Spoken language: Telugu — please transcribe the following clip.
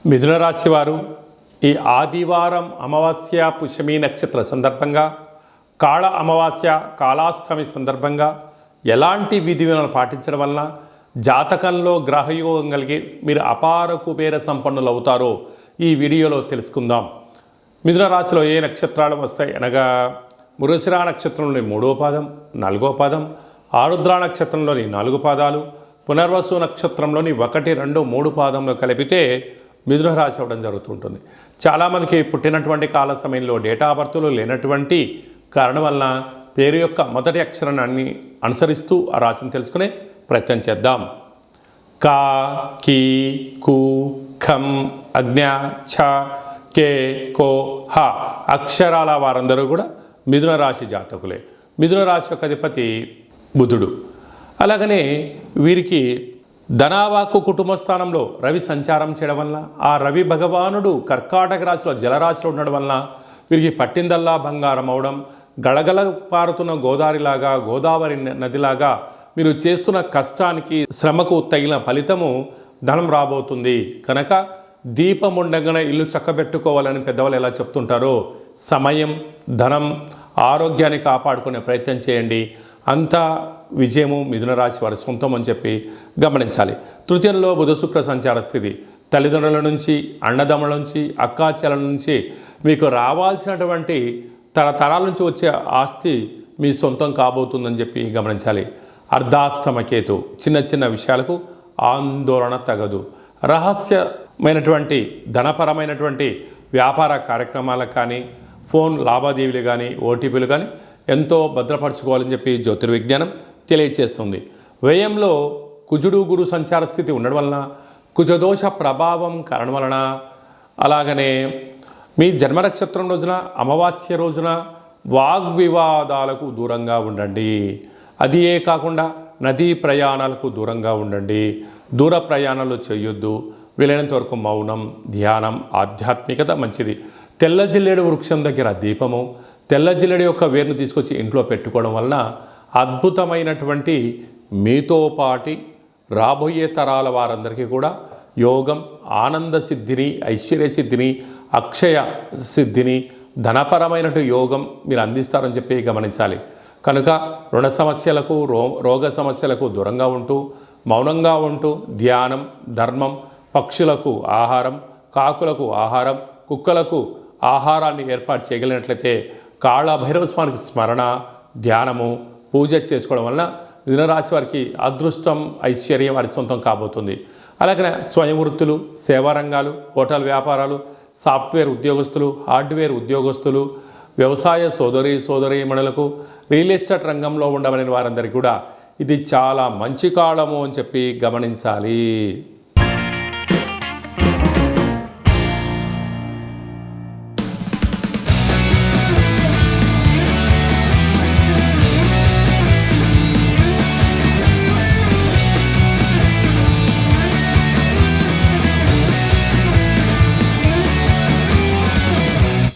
మిథున రాశి వారు ఈ ఆదివారం అమావాస్య పుష్యమి నక్షత్ర సందర్భంగా కాళ అమావాస్య కాళాష్టమి సందర్భంగా ఎలాంటి విధి విధానాలు పాటించడం వలన జాతకంలో గ్రహయోగం కలిగి మీరు అపార కుబేర సంపన్నులు అవుతారో ఈ వీడియోలో తెలుసుకుందాం. మిథున రాశిలో ఏ నక్షత్రాలు వస్తాయి అనగా మృగశిర నక్షత్రంలోని 3వ పాదం, 4వ పాదం, ఆరుద్ర నక్షత్రంలోని 4 పాదాలు, పునర్వసు నక్షత్రంలోని 1, 2, 3 పాదంలో కలిపితే మిథున రాశి అవ్వడం జరుగుతుంటుంది. చాలామందికి పుట్టినటువంటి కాల సమయంలో డేటా ఆఫ్ బర్త్లు లేనటువంటి కారణం వలన పేరు యొక్క మొదటి అక్షరాన్ని అనుసరిస్తూ ఆ రాశిని తెలుసుకునే ప్రయత్నం చేద్దాం. కా, కీ, కు, ఖం, అజ్ఞ, ఛ, కే, కో, హ అక్షరాల వారందరూ కూడా మిథున రాశి జాతకులే. మిథున రాశి యొక్క అధిపతి బుధుడు. అలాగనే వీరికి ధనావాకు కుటుంబ స్థానంలో రవి సంచారం చేయడం వలన ఆ రవి భగవానుడు కర్కాటక రాశిలో జలరాశిలో ఉండడం వలన వీరికి పట్టిందల్లా బంగారం అవడం, గళగళ పారుతున్న గోదావరి నదిలాగా మీరు చేస్తున్న కష్టానికి శ్రమకు తగిన ఫలితము ధనం రాబోతుంది. కనుక దీపం ఉండగానే ఇల్లు చక్కబెట్టుకోవాలని పెద్దవాళ్ళు ఎలా చెప్తుంటారో సమయం, ధనం, ఆరోగ్యాన్ని కాపాడుకునే ప్రయత్నం చేయండి. అంతా విజయము మిథున రాశి వారి సొంతం అని చెప్పి గమనించాలి. తృతీయంలో బుధ శుక్ర సంచార స్థితి తల్లిదండ్రుల నుంచి, అన్నదమ్ముల నుంచి, అక్కాచెల నుంచి మీకు రావాల్సినటువంటి తరతరాల నుంచి వచ్చే ఆస్తి మీ సొంతం కాబోతుందని చెప్పి గమనించాలి. అర్ధాష్టమ కేతు చిన్న చిన్న విషయాలకు ఆందోళన తగదు. రహస్యమైనటువంటి ధనపరమైనటువంటి వ్యాపార కార్యక్రమాలకు కానీ, ఫోన్ లావాదేవీలు కానీ, ఓటీపీలు కానీ ఎంతో భద్రపరచుకోవాలని చెప్పి జ్యోతిర్విజ్ఞానం తెలియచేస్తుంది. వ్యయంలో కుజుడు గురు సంచార స్థితి ఉండడం వలన, కుజదోష ప్రభావం కారణం వలన, అలాగనే మీ జన్మనక్షత్రం రోజున అమావాస్య రోజున వాగ్వివాదాలకు దూరంగా ఉండండి. అదియే కాకుండా నదీ ప్రయాణాలకు దూరంగా ఉండండి. దూర ప్రయాణాలు చేయొద్దు. వీలైనంత వరకు మౌనం, ధ్యానం, ఆధ్యాత్మికత మంచిది. తెల్ల జిల్లేడు వృక్షం దగ్గర దీపము, తెల్ల జిల్లేడు యొక్క వేరును తీసుకొచ్చి ఇంట్లో పెట్టుకోవడం వలన అద్భుతమైనటువంటి మీతో పాటి రాబోయే తరాల వారందరికీ కూడా యోగం, ఆనంద సిద్ధిని, ఐశ్వర్య సిద్ధిని, అక్షయ సిద్ధిని, ధనపరమైనటు యోగం మీరు అందిస్తారని చెప్పి గమనించాలి. కనుక రుణ సమస్యలకు, రోగ సమస్యలకు దూరంగా ఉంటూ, మౌనంగా ఉంటూ ధ్యానం, ధర్మం, పక్షులకు ఆహారం, కాకులకు ఆహారం, కుక్కలకు ఆహారాన్ని ఏర్పాటు చేయగలిగినట్లయితే కాళభైరవ స్వామికి స్మరణ, ధ్యానము, పూజ చేసుకోవడం వలన మిథున రాశి వారికి అదృష్టం, ఐశ్వర్యం వారి సొంతం కాబోతుంది. అలాగే స్వయం వృత్తులు, సేవా రంగాలు, హోటల్ వ్యాపారాలు, సాఫ్ట్వేర్ ఉద్యోగస్తులు, హార్డ్వేర్ ఉద్యోగస్తులు, వ్యవసాయ సోదరీమణులకు, రియల్ ఎస్టేట్ రంగంలో ఉండమని వారందరికీ కూడా ఇది చాలా మంచి కాలము అని చెప్పి గమనించాలి.